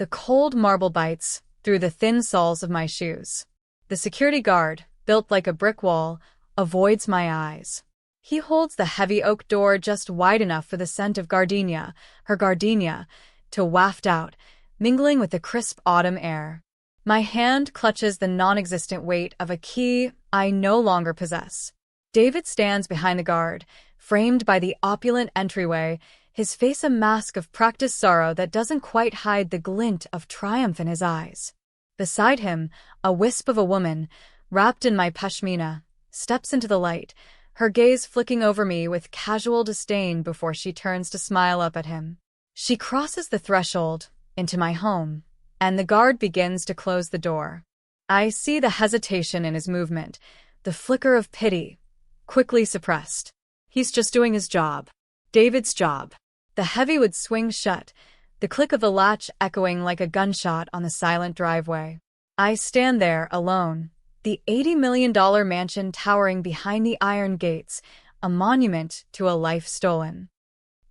The cold marble bites through the thin soles of my shoes. The security guard, built like a brick wall, avoids my eyes. He holds the heavy oak door just wide enough for the scent of gardenia, her gardenia, to waft out, mingling with the crisp autumn air. My hand clutches the non-existent weight of a key I no longer possess. David stands behind the guard, framed by the opulent entryway, his face a mask of practiced sorrow that doesn't quite hide the glint of triumph in his eyes. Beside him, a wisp of a woman, wrapped in my pashmina, steps into the light, her gaze flicking over me with casual disdain before she turns to smile up at him. She crosses the threshold into my home, and the guard begins to close the door. I see the hesitation in his movement, the flicker of pity, quickly suppressed. He's just doing his job. David's job. The heavy would swing shut, the click of the latch echoing like a gunshot on the silent driveway. I stand there alone, the $80 million mansion towering behind the iron gates, a monument to a life stolen.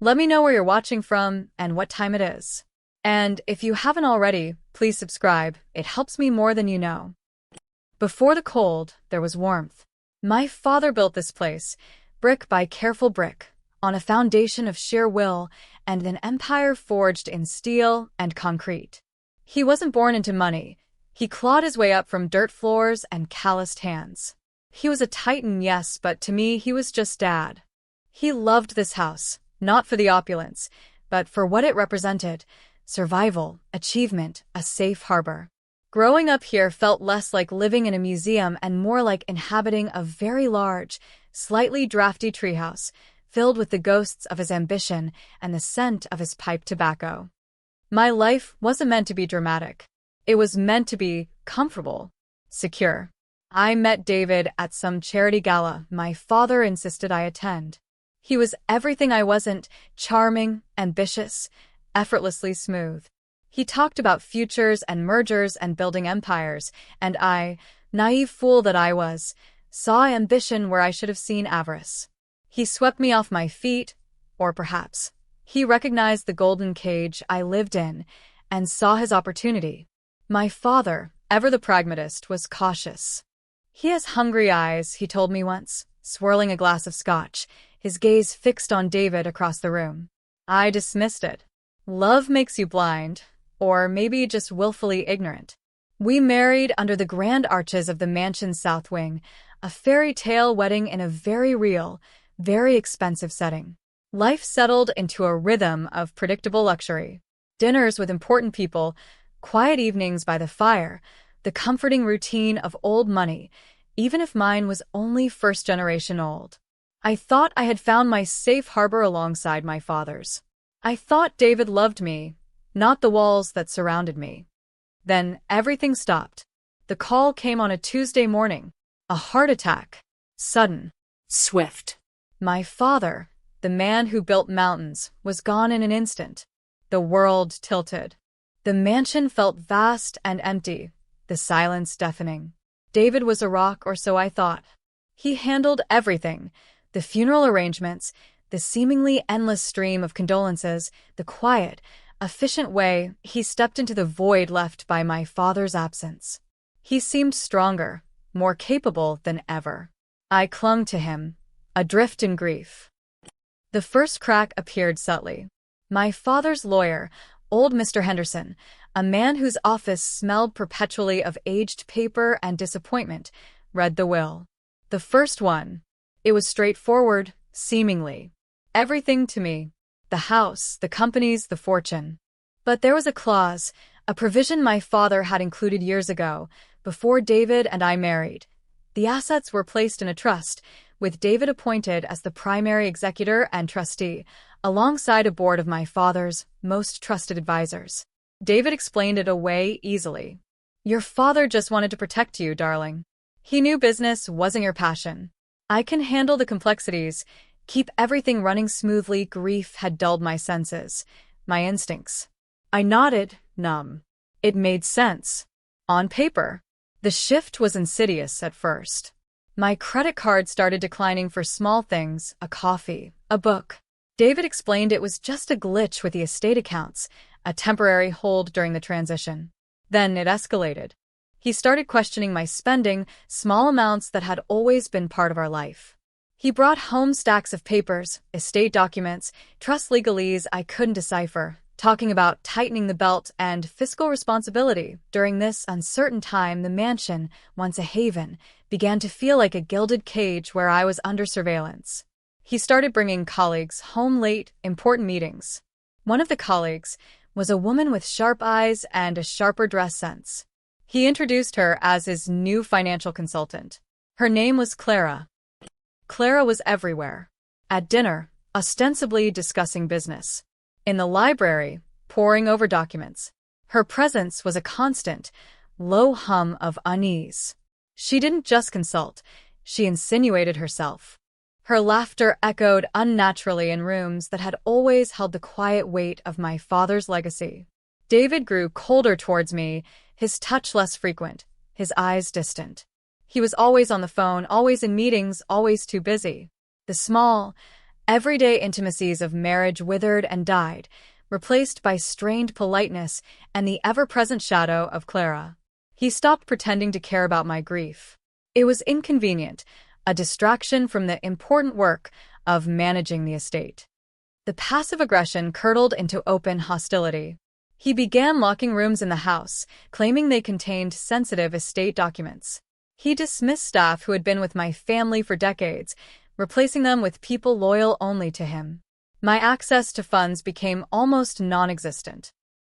Let me know where you're watching from and what time it is. And if you haven't already, please subscribe. It helps me more than you know. Before the cold, there was warmth. My father built this place, brick by careful brick, on a foundation of sheer will and an empire forged in steel and concrete. He wasn't born into money. He clawed his way up from dirt floors and calloused hands. He was a titan, yes, but to me he was just Dad. He loved this house, not for the opulence, but for what it represented: survival, achievement, a safe harbor. Growing up here felt less like living in a museum and more like inhabiting a very large, slightly drafty treehouse, filled with the ghosts of his ambition and the scent of his pipe tobacco. My life wasn't meant to be dramatic. It was meant to be comfortable, secure. I met David at some charity gala my father insisted I attend. He was everything I wasn't: charming, ambitious, effortlessly smooth. He talked about futures and mergers and building empires, and I, naive fool that I was, saw ambition where I should have seen avarice. He swept me off my feet, or perhaps he recognized the golden cage I lived in and saw his opportunity. My father, ever the pragmatist, was cautious. He has hungry eyes, he told me once, swirling a glass of scotch, his gaze fixed on David across the room. I dismissed it. Love makes you blind, or maybe just willfully ignorant. We married under the grand arches of the mansion's south wing, a fairy tale wedding in a very real, very expensive setting. Life settled into a rhythm of predictable luxury. Dinners with important people, quiet evenings by the fire, the comforting routine of old money, even if mine was only first generation old. I thought I had found my safe harbor alongside my father's. I thought David loved me, not the walls that surrounded me. Then everything stopped. The call came on a Tuesday morning. A heart attack. Sudden. Swift. My father, the man who built mountains, was gone in an instant. The world tilted. The mansion felt vast and empty, the silence deafening. David was a rock, or so I thought. He handled everything: the funeral arrangements, the seemingly endless stream of condolences, the quiet, efficient way he stepped into the void left by my father's absence. He seemed stronger, more capable than ever. I clung to him, adrift in grief. The first crack appeared subtly. My father's lawyer, old Mr. Henderson, a man whose office smelled perpetually of aged paper and disappointment, read the will. The first one. It was straightforward, seemingly. Everything to me. The house, the companies, the fortune. But there was a clause, a provision my father had included years ago, before David and I married. The assets were placed in a trust, with David appointed as the primary executor and trustee, alongside a board of my father's most trusted advisors. David explained it away easily. Your father just wanted to protect you, darling. He knew business wasn't your passion. I can handle the complexities, keep everything running smoothly. Grief had dulled my senses, my instincts. I nodded, numb. It made sense. On paper. The shift was insidious at first. My credit card started declining for small things: a coffee, a book. David explained it was just a glitch with the estate accounts, a temporary hold during the transition. Then it escalated. He started questioning my spending, small amounts that had always been part of our life. He brought home stacks of papers, estate documents, trust legalese I couldn't decipher, talking about tightening the belt and fiscal responsibility. During this uncertain time, the mansion, once a haven, began to feel like a gilded cage where I was under surveillance. He started bringing colleagues home late, important meetings. One of the colleagues was a woman with sharp eyes and a sharper dress sense. He introduced her as his new financial consultant. Her name was Clara. Clara was everywhere. At dinner, ostensibly discussing business. In the library, poring over documents. Her presence was a constant, low hum of unease. She didn't just consult, she insinuated herself. Her laughter echoed unnaturally in rooms that had always held the quiet weight of my father's legacy. David grew colder towards me, his touch less frequent, his eyes distant. He was always on the phone, always in meetings, always too busy. The small, everyday intimacies of marriage withered and died, replaced by strained politeness and the ever-present shadow of Clara. He stopped pretending to care about my grief. It was inconvenient, a distraction from the important work of managing the estate. The passive aggression curdled into open hostility. He began locking rooms in the house, claiming they contained sensitive estate documents. He dismissed staff who had been with my family for decades, replacing them with people loyal only to him. My access to funds became almost non-existent.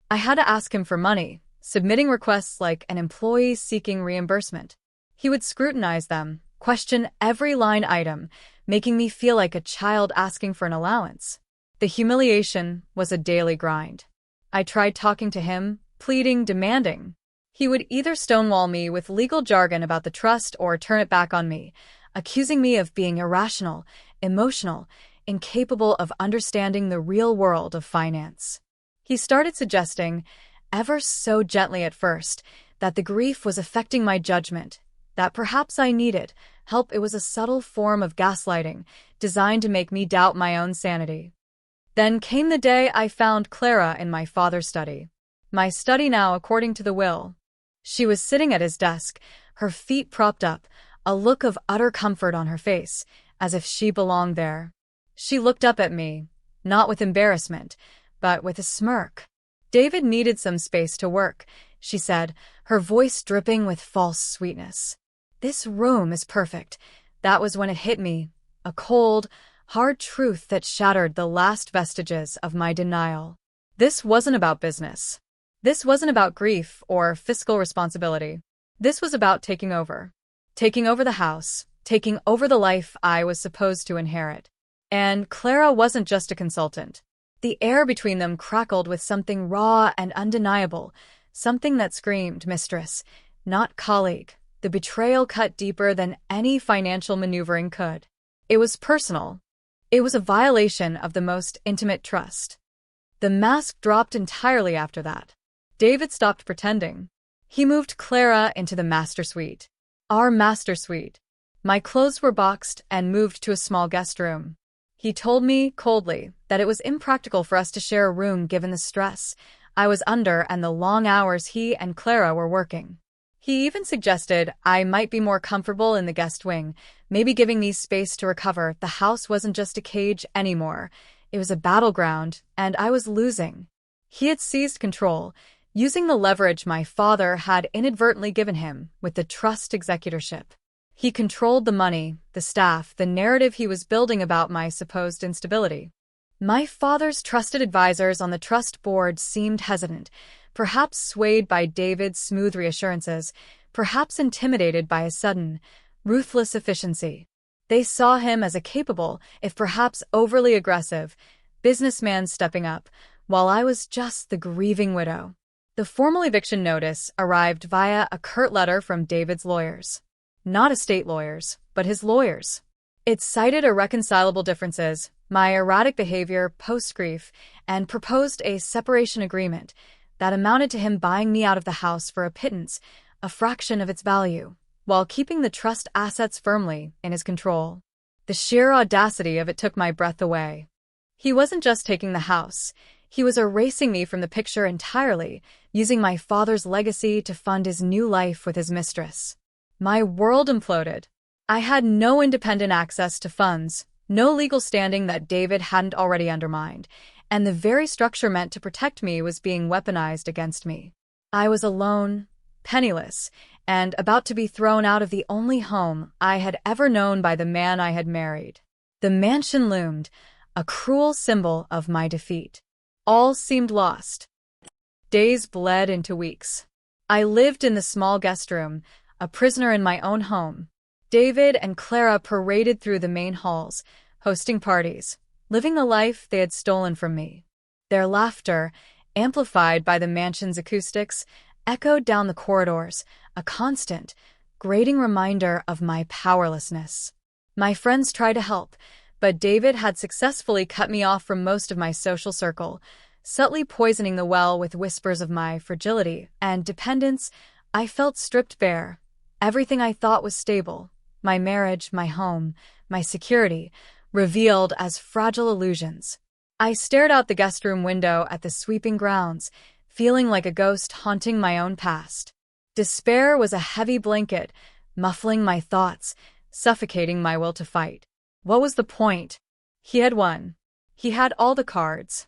I had to ask him for money, submitting requests like an employee seeking reimbursement. He would scrutinize them, question every line item, making me feel like a child asking for an allowance. The humiliation was a daily grind. I tried talking to him, pleading, demanding. He would either stonewall me with legal jargon about the trust or turn it back on me, accusing me of being irrational, emotional, incapable of understanding the real world of finance. He started suggesting, ever so gently at first, that the grief was affecting my judgment, that perhaps I needed help. It was a subtle form of gaslighting, designed to make me doubt my own sanity. Then came the day I found Clara in my father's study. My study now, according to the will. She was sitting at his desk, her feet propped up, a look of utter comfort on her face, as if she belonged there. She looked up at me, not with embarrassment, but with a smirk. David needed some space to work, she said, her voice dripping with false sweetness. This room is perfect. That was when it hit me, a cold, hard truth that shattered the last vestiges of my denial. This wasn't about business. This wasn't about grief or fiscal responsibility. This was about taking over. Taking over the house, taking over the life I was supposed to inherit. And Clara wasn't just a consultant. The air between them crackled with something raw and undeniable, something that screamed mistress, not colleague. The betrayal cut deeper than any financial maneuvering could. It was personal. It was a violation of the most intimate trust. The mask dropped entirely after that. David stopped pretending. He moved Clara into the master suite. Our master suite. My clothes were boxed and moved to a small guest room. He told me, coldly, that it was impractical for us to share a room given the stress I was under and the long hours he and Clara were working. He even suggested I might be more comfortable in the guest wing, maybe giving me space to recover. The house wasn't just a cage anymore. It was a battleground, and I was losing. He had seized control, using the leverage my father had inadvertently given him with the trust executorship. He controlled the money, the staff, the narrative he was building about my supposed instability. My father's trusted advisors on the trust board seemed hesitant, perhaps swayed by David's smooth reassurances, perhaps intimidated by his sudden, ruthless efficiency. They saw him as a capable, if perhaps overly aggressive, businessman stepping up, while I was just the grieving widow. The formal eviction notice arrived via a curt letter from David's lawyers. Not estate lawyers, but his lawyers. It cited irreconcilable differences, my erratic behavior post-grief, and proposed a separation agreement that amounted to him buying me out of the house for a pittance, a fraction of its value, while keeping the trust assets firmly in his control. The sheer audacity of it took my breath away. He wasn't just taking the house, He was erasing me from the picture entirely, using my father's legacy to fund his new life with his mistress. My world imploded. I had no independent access to funds, no legal standing that David hadn't already undermined, and the very structure meant to protect me was being weaponized against me. I was alone, penniless, and about to be thrown out of the only home I had ever known by the man I had married. The mansion loomed, a cruel symbol of my defeat. All seemed lost. Days bled into weeks. I lived in the small guest room, a prisoner in my own home. David and Clara paraded through the main halls, hosting parties, living the life they had stolen from me. Their laughter, amplified by the mansion's acoustics, echoed down the corridors, a constant, grating reminder of my powerlessness. My friends tried to help, but David had successfully cut me off from most of my social circle, subtly poisoning the well with whispers of my fragility and dependence. I felt stripped bare. Everything I thought was stable, my marriage, my home, my security, revealed as fragile illusions. I stared out the guest room window at the sweeping grounds, feeling like a ghost haunting my own past. Despair was a heavy blanket, muffling my thoughts, suffocating my will to fight. What was the point? He had won. He had all the cards.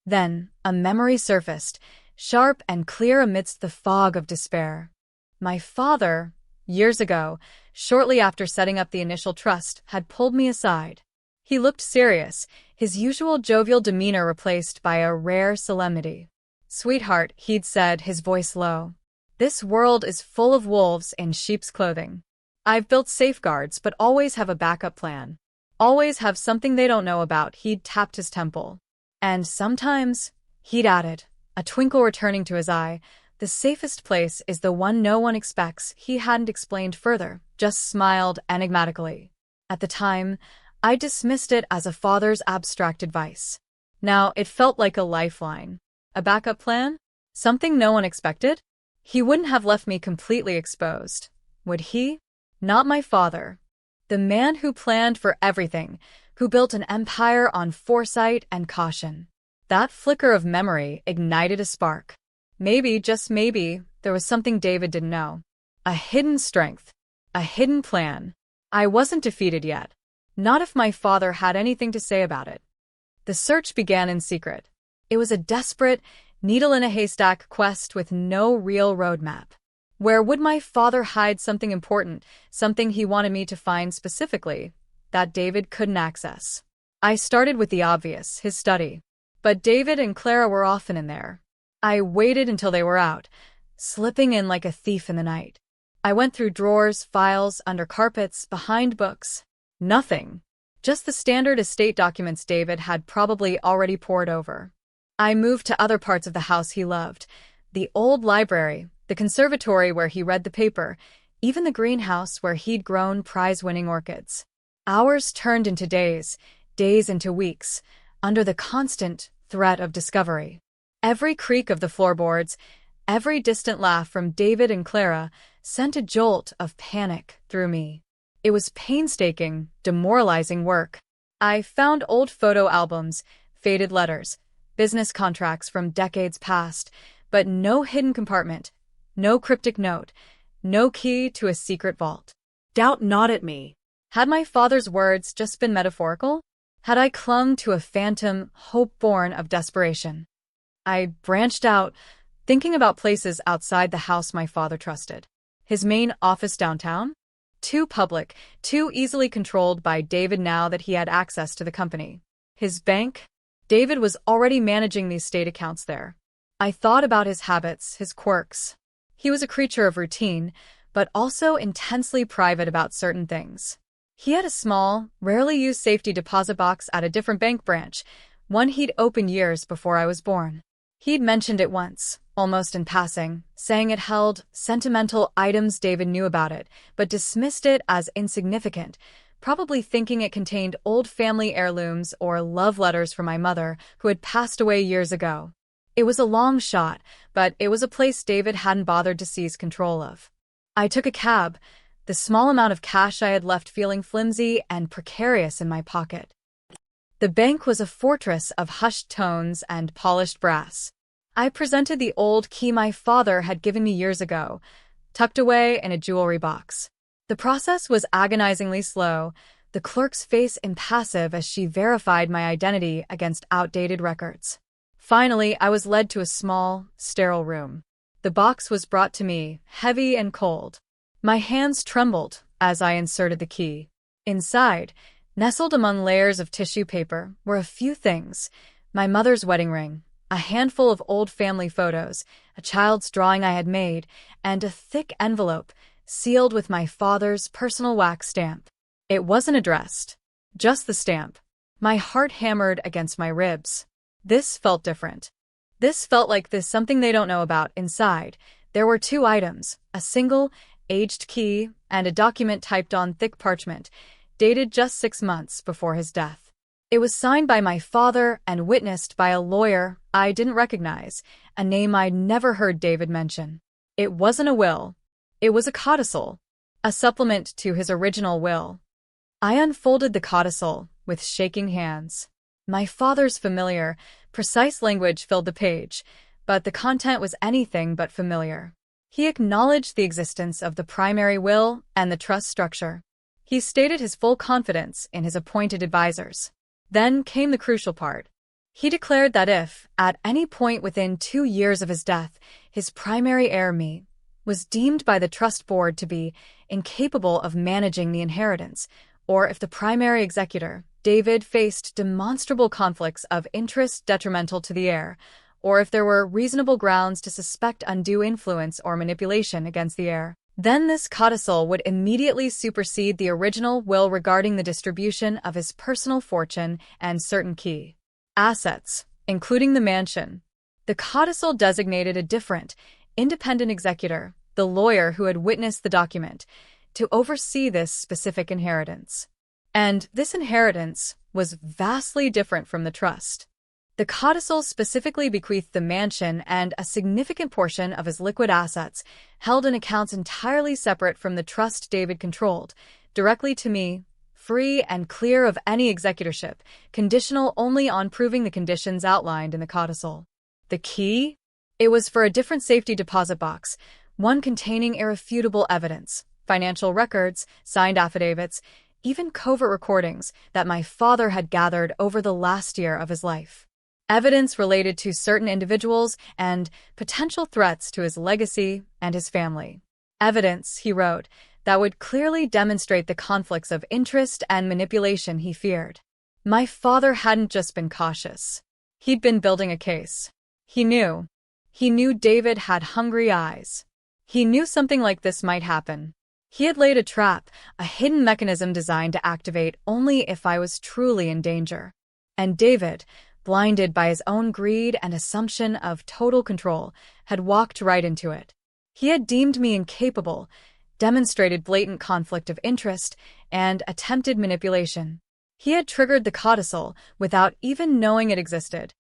Then, a memory surfaced, sharp and clear amidst the fog of despair. My father, years ago, shortly after setting up the initial trust, had pulled me aside. He looked serious, his usual jovial demeanor replaced by a rare solemnity. "Sweetheart," he'd said, his voice low, "this world is full of wolves in sheep's clothing. I've built safeguards, but always have a backup plan. Always have something they don't know about." He'd tapped his temple. "And sometimes," he'd added, a twinkle returning to his eye, "the safest place is the one no one expects." He hadn't explained further, just smiled enigmatically. At the time, I dismissed it as a father's abstract advice. Now it felt like a lifeline. A backup plan? Something no one expected? He wouldn't have left me completely exposed, would he? Not my father. The man who planned for everything, who built an empire on foresight and caution. That flicker of memory ignited a spark. Maybe, just maybe, there was something David didn't know. A hidden strength. A hidden plan. I wasn't defeated yet. Not if my father had anything to say about it. The search began in secret. It was a desperate, needle-in-a-haystack quest with no real roadmap. Where would my father hide something important, something he wanted me to find specifically, that David couldn't access? I started with the obvious, his study. But David and Clara were often in there. I waited until they were out, slipping in like a thief in the night. I went through drawers, files, under carpets, behind books. Nothing. Just the standard estate documents David had probably already pored over. I moved to other parts of the house he loved. The old library, the conservatory where he read the paper, even the greenhouse where he'd grown prize-winning orchids. Hours turned into days, days into weeks, under the constant threat of discovery. Every creak of the floorboards, every distant laugh from David and Clara sent a jolt of panic through me. It was painstaking, demoralizing work. I found old photo albums, faded letters, business contracts from decades past, but no hidden compartment, no cryptic note, no key to a secret vault. Doubt gnawed at me. Had my father's words just been metaphorical? Had I clung to a phantom hope born of desperation? I branched out, thinking about places outside the house my father trusted. His main office downtown? Too public, too easily controlled by David now that he had access to the company. His bank? David was already managing these state accounts there. I thought about his habits, his quirks. He was a creature of routine, but also intensely private about certain things. He had a small, rarely used safety deposit box at a different bank branch, one he'd opened years before I was born. He'd mentioned it once, almost in passing, saying it held sentimental items. David knew about it, but dismissed it as insignificant, probably thinking it contained old family heirlooms or love letters from my mother, who had passed away years ago. It was a long shot, but it was a place David hadn't bothered to seize control of. I took a cab, the small amount of cash I had left feeling flimsy and precarious in my pocket. The bank was a fortress of hushed tones and polished brass. I presented the old key my father had given me years ago, tucked away in a jewelry box. The process was agonizingly slow, the clerk's face impassive as she verified my identity against outdated records. Finally, I was led to a small, sterile room. The box was brought to me, heavy and cold. My hands trembled as I inserted the key. Inside, nestled among layers of tissue paper, were a few things: my mother's wedding ring, a handful of old family photos, a child's drawing I had made, and a thick envelope sealed with my father's personal wax stamp. It wasn't addressed, just the stamp. My heart hammered against my ribs. This felt different. This felt like there's something they don't know about. Inside, there were 2 items, a single, aged key and a document typed on thick parchment, dated just 6 months before his death. It was signed by my father and witnessed by a lawyer I didn't recognize, a name I'd never heard David mention. It wasn't a will. It was a codicil, a supplement to his original will. I unfolded the codicil with shaking hands. My father's familiar, precise language filled the page, but the content was anything but familiar. He acknowledged the existence of the primary will and the trust structure. He stated his full confidence in his appointed advisors. Then came the crucial part. He declared that if, at any point within 2 years of his death, his primary heir, me, was deemed by the trust board to be incapable of managing the inheritance, or if the primary executor, David, faced demonstrable conflicts of interest detrimental to the heir, or if there were reasonable grounds to suspect undue influence or manipulation against the heir, then this codicil would immediately supersede the original will regarding the distribution of his personal fortune and certain key assets, including the mansion. The codicil designated a different, independent executor, the lawyer who had witnessed the document, to oversee this specific inheritance. And this inheritance was vastly different from the trust. The codicil specifically bequeathed the mansion and a significant portion of his liquid assets, held in accounts entirely separate from the trust David controlled, directly to me, free and clear of any executorship, conditional only on proving the conditions outlined in the codicil. The key? It was for a different safety deposit box, one containing irrefutable evidence, financial records, signed affidavits, even covert recordings that my father had gathered over the last year of his life. Evidence related to certain individuals and potential threats to his legacy and his family. Evidence, he wrote, that would clearly demonstrate the conflicts of interest and manipulation he feared. My father hadn't just been cautious. He'd been building a case. He knew. He knew David had hungry eyes. He knew something like this might happen. He had laid a trap, a hidden mechanism designed to activate only if I was truly in danger. And David, blinded by his own greed and assumption of total control, had walked right into it. He had deemed me incapable, demonstrated blatant conflict of interest, and attempted manipulation. He had triggered the codicil without even knowing it existed.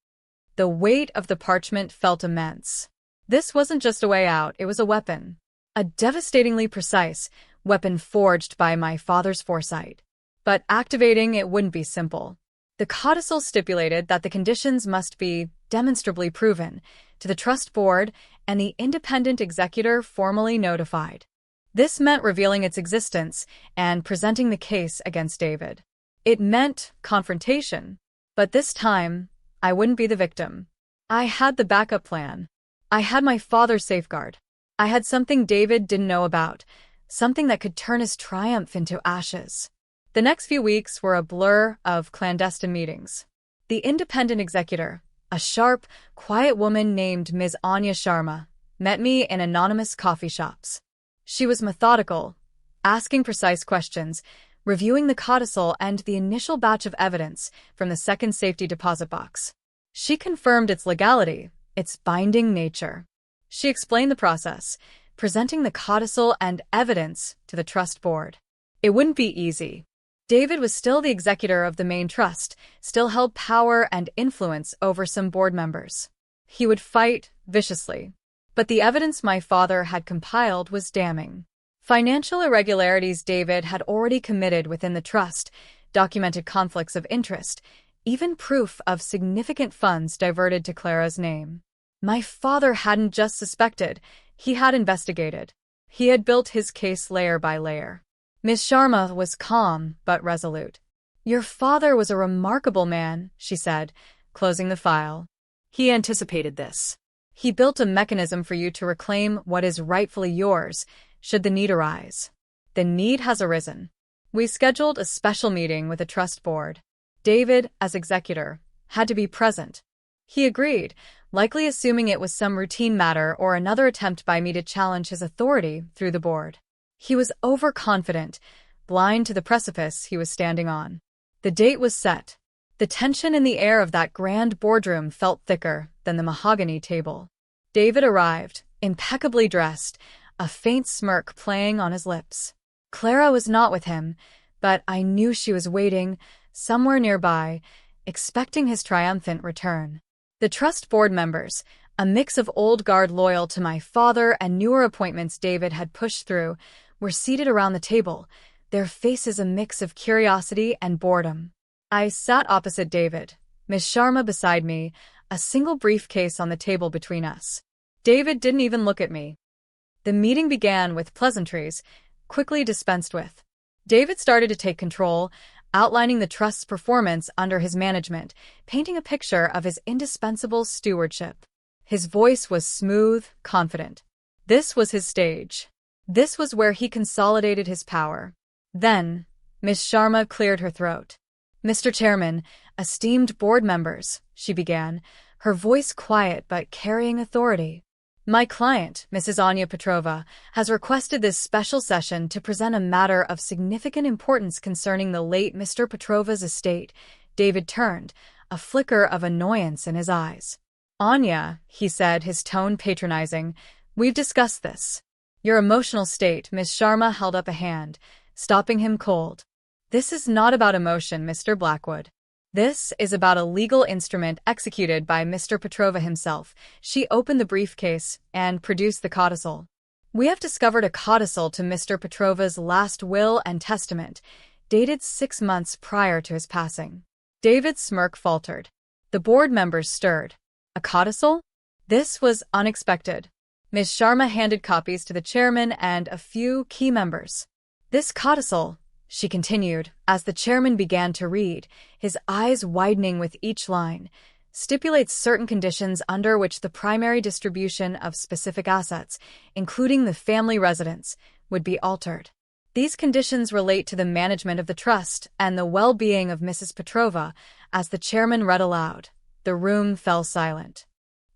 The weight of the parchment felt immense. This wasn't just a way out, it was a weapon. A devastatingly precise weapon forged by my father's foresight. But activating it wouldn't be simple. The codicil stipulated that the conditions must be demonstrably proven to the trust board and the independent executor formally notified. This meant revealing its existence and presenting the case against David. It meant confrontation. But this time, I wouldn't be the victim. I had the backup plan. I had my father's safeguard. I had something David didn't know about, something that could turn his triumph into ashes. The next few weeks were a blur of clandestine meetings. The independent executor, a sharp, quiet woman named Ms. Anya Sharma, met me in anonymous coffee shops. She was methodical, asking precise questions, reviewing the codicil and the initial batch of evidence from the second safety deposit box. She confirmed its legality, its binding nature. She explained the process, presenting the codicil and evidence to the trust board. It wouldn't be easy. David was still the executor of the main trust, still held power and influence over some board members. He would fight viciously. But the evidence my father had compiled was damning. Financial irregularities David had already committed within the trust, documented conflicts of interest, even proof of significant funds diverted to Clara's name. My father hadn't just suspected, he had investigated. He had built his case layer by layer. Miss Sharma was calm but resolute. "Your father was a remarkable man," she said, closing the file. "He anticipated this. He built a mechanism for you to reclaim what is rightfully yours, should the need arise. The need has arisen." We scheduled a special meeting with the trust board. David, as executor, had to be present. He agreed, likely assuming it was some routine matter or another attempt by me to challenge his authority through the board. He was overconfident, blind to the precipice he was standing on. The date was set. The tension in the air of that grand boardroom felt thicker than the mahogany table. David arrived, impeccably dressed, a faint smirk playing on his lips. Clara was not with him, but I knew she was waiting, somewhere nearby, expecting his triumphant return. The trust board members, a mix of old guard loyal to my father and newer appointments David had pushed through, were seated around the table, their faces a mix of curiosity and boredom. I sat opposite David, Miss Sharma beside me, a single briefcase on the table between us. David didn't even look at me. The meeting began with pleasantries, quickly dispensed with. David started to take control, outlining the trust's performance under his management, painting a picture of his indispensable stewardship. His voice was smooth, confident. This was his stage. This was where he consolidated his power. Then, Miss Sharma cleared her throat. "Mr. Chairman, esteemed board members," she began, her voice quiet but carrying authority. "My client, Mrs. Anya Petrova, has requested this special session to present a matter of significant importance concerning the late Mr. Petrova's estate." David turned, a flicker of annoyance in his eyes. "Anya," he said, his tone patronizing, "we've discussed this." "Your emotional state," Miss Sharma held up a hand, stopping him cold. "This is not about emotion, Mr. Blackwood. This is about a legal instrument executed by Mr. Petrova himself." She opened the briefcase and produced the codicil. "We have discovered a codicil to Mr. Petrova's last will and testament, dated 6 months prior to his passing." David's smirk faltered. The board members stirred. A codicil? This was unexpected. Miss Sharma handed copies to the chairman and a few key members. "This codicil," she continued, as the chairman began to read, his eyes widening with each line, "stipulates certain conditions under which the primary distribution of specific assets, including the family residence, would be altered. These conditions relate to the management of the trust and the well-being of Mrs. Petrova." As the chairman read aloud, the room fell silent.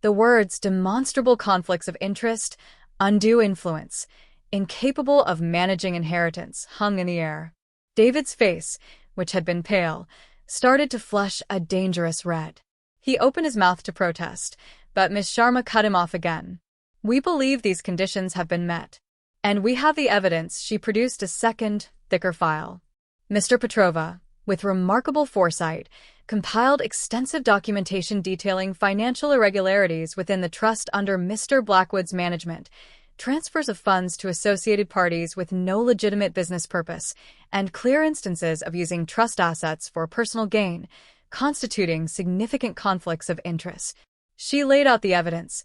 The words "demonstrable conflicts of interest, undue influence, incapable of managing inheritance" hung in the air. David's face, which had been pale, started to flush a dangerous red. He opened his mouth to protest, but Miss Sharma cut him off again. "We believe these conditions have been met. And we have the evidence." She produced a second, thicker file. Mr. Petrova, with remarkable foresight, compiled extensive documentation detailing financial irregularities within the trust under Mr. Blackwood's management, transfers of funds to associated parties with no legitimate business purpose, and clear instances of using trust assets for personal gain, constituting significant conflicts of interest. She laid out the evidence,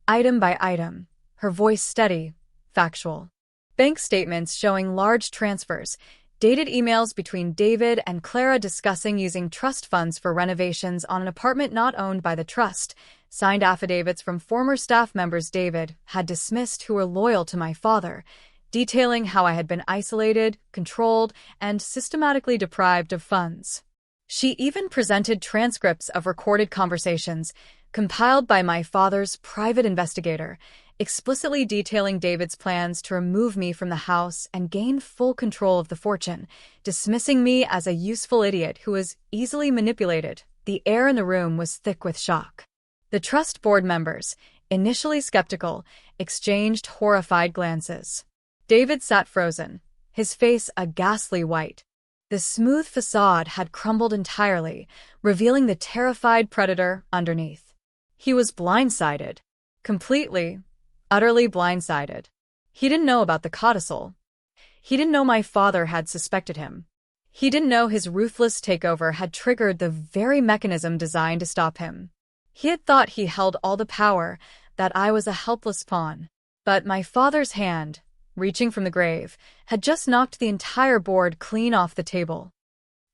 item by item, her voice steady, factual. Bank statements showing large transfers, dated emails between David and Clara discussing using trust funds for renovations on an apartment not owned by the trust, signed affidavits from former staff members David had dismissed who were loyal to my father, detailing how I had been isolated, controlled, and systematically deprived of funds. She even presented transcripts of recorded conversations, compiled by my father's private investigator, explicitly detailing David's plans to remove me from the house and gain full control of the fortune, dismissing me as a useful idiot who was easily manipulated. The air in the room was thick with shock. The trust board members, initially skeptical, exchanged horrified glances. David sat frozen, his face a ghastly white. The smooth facade had crumbled entirely, revealing the terrified predator underneath. He was blindsided. Completely, utterly blindsided. He didn't know about the codicil. He didn't know my father had suspected him. He didn't know his ruthless takeover had triggered the very mechanism designed to stop him. He had thought he held all the power, that I was a helpless pawn. But my father's hand, reaching from the grave, had just knocked the entire board clean off the table.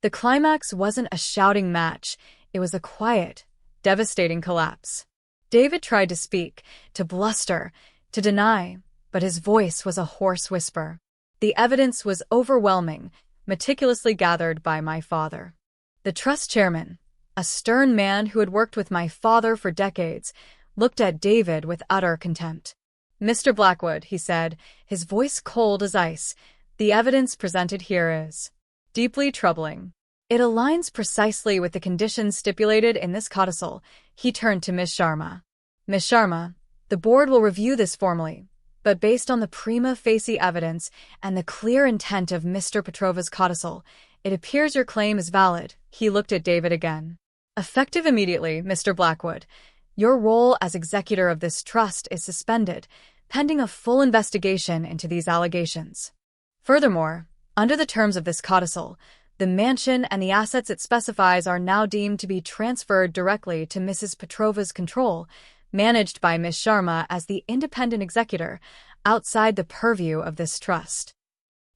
The climax wasn't a shouting match, it was a quiet, devastating collapse. David tried to speak, to bluster, to deny, but his voice was a hoarse whisper. The evidence was overwhelming, meticulously gathered by my father. The trust chairman, a stern man who had worked with my father for decades, looked at David with utter contempt. "Mr. Blackwood," he said, his voice cold as ice, "the evidence presented here is deeply troubling. It aligns precisely with the conditions stipulated in this codicil." He turned to Miss Sharma. "Miss Sharma, the board will review this formally, but based on the prima facie evidence and the clear intent of Mr. Petrova's codicil, it appears your claim is valid." He looked at David again. "Effective immediately, Mr. Blackwood. Your role as executor of this trust is suspended, pending a full investigation into these allegations. Furthermore, under the terms of this codicil, the mansion and the assets it specifies are now deemed to be transferred directly to Mrs. Petrova's control, managed by Miss Sharma as the independent executor, outside the purview of this trust."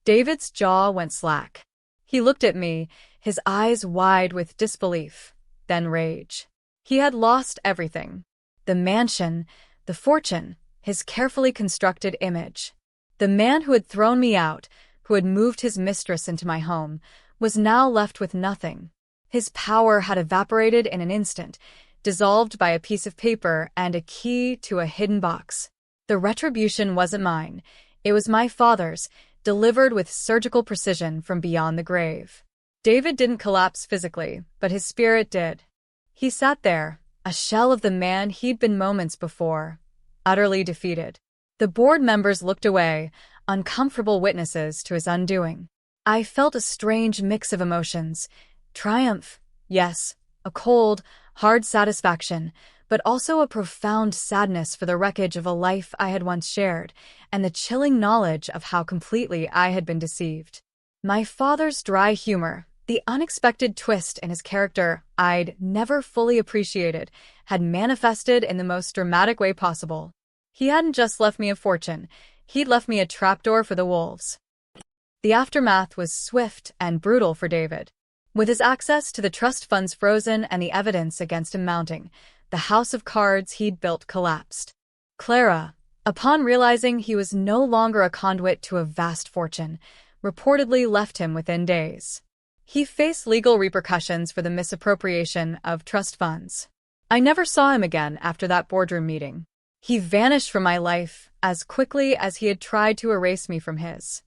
David's jaw went slack. He looked at me, his eyes wide with disbelief, then rage. He had lost everything. The mansion, the fortune, his carefully constructed image. The man who had thrown me out, who had moved his mistress into my home, was now left with nothing. His power had evaporated in an instant, dissolved by a piece of paper and a key to a hidden box. The retribution wasn't mine. It was my father's, delivered with surgical precision from beyond the grave. David didn't collapse physically, but his spirit did. He sat there, a shell of the man he'd been moments before, utterly defeated. The board members looked away, uncomfortable witnesses to his undoing. I felt a strange mix of emotions. Triumph, yes, a cold, hard satisfaction, but also a profound sadness for the wreckage of a life I had once shared, and the chilling knowledge of how completely I had been deceived. My father's dry humor, the unexpected twist in his character I'd never fully appreciated, had manifested in the most dramatic way possible. He hadn't just left me a fortune, he'd left me a trapdoor for the wolves. The aftermath was swift and brutal for David. With his access to the trust funds frozen and the evidence against him mounting, the house of cards he'd built collapsed. Clara, upon realizing he was no longer a conduit to a vast fortune, reportedly left him within days. He faced legal repercussions for the misappropriation of trust funds. I never saw him again after that boardroom meeting. He vanished from my life as quickly as he had tried to erase me from his.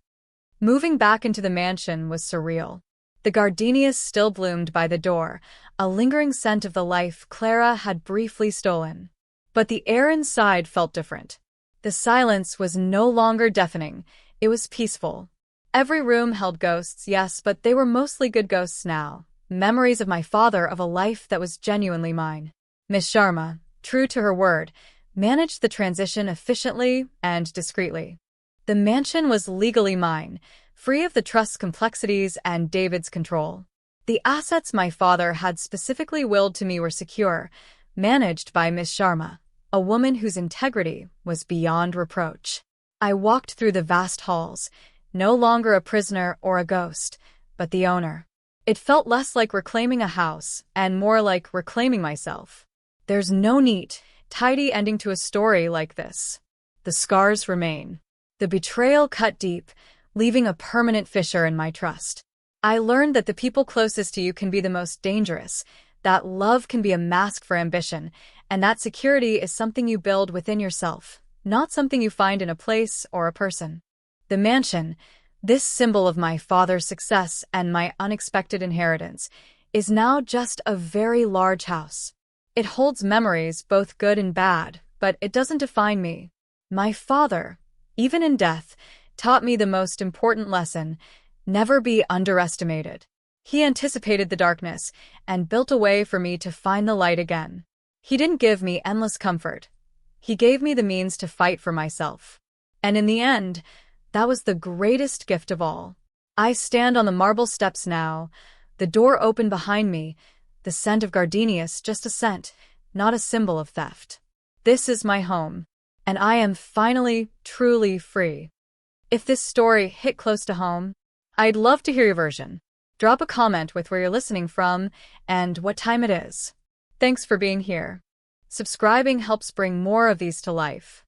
Moving back into the mansion was surreal. The gardenias still bloomed by the door, a lingering scent of the life Clara had briefly stolen. But the air inside felt different. The silence was no longer deafening, it was peaceful. Every room held ghosts, yes, but they were mostly good ghosts now. Memories of my father, of a life that was genuinely mine. Miss Sharma, true to her word, managed the transition efficiently and discreetly. The mansion was legally mine, free of the trust's complexities and David's control. The assets my father had specifically willed to me were secure, managed by Miss Sharma, a woman whose integrity was beyond reproach. I walked through the vast halls, no longer a prisoner or a ghost, but the owner. It felt less like reclaiming a house and more like reclaiming myself. There's no neat, tidy ending to a story like this. The scars remain. The betrayal cut deep, leaving a permanent fissure in my trust. I learned that the people closest to you can be the most dangerous, that love can be a mask for ambition, and that security is something you build within yourself, not something you find in a place or a person. The mansion, this symbol of my father's success and my unexpected inheritance, is now just a very large house. It holds memories, both good and bad, but it doesn't define me. My father, even in death, taught me the most important lesson: never be underestimated. He anticipated the darkness and built a way for me to find the light again. He didn't give me endless comfort. He gave me the means to fight for myself. And in the end, that was the greatest gift of all. I stand on the marble steps now, the door open behind me, the scent of gardenias just a scent, not a symbol of theft. This is my home, and I am finally, truly free. If this story hit close to home, I'd love to hear your version. Drop a comment with where you're listening from and what time it is. Thanks for being here. Subscribing helps bring more of these to life.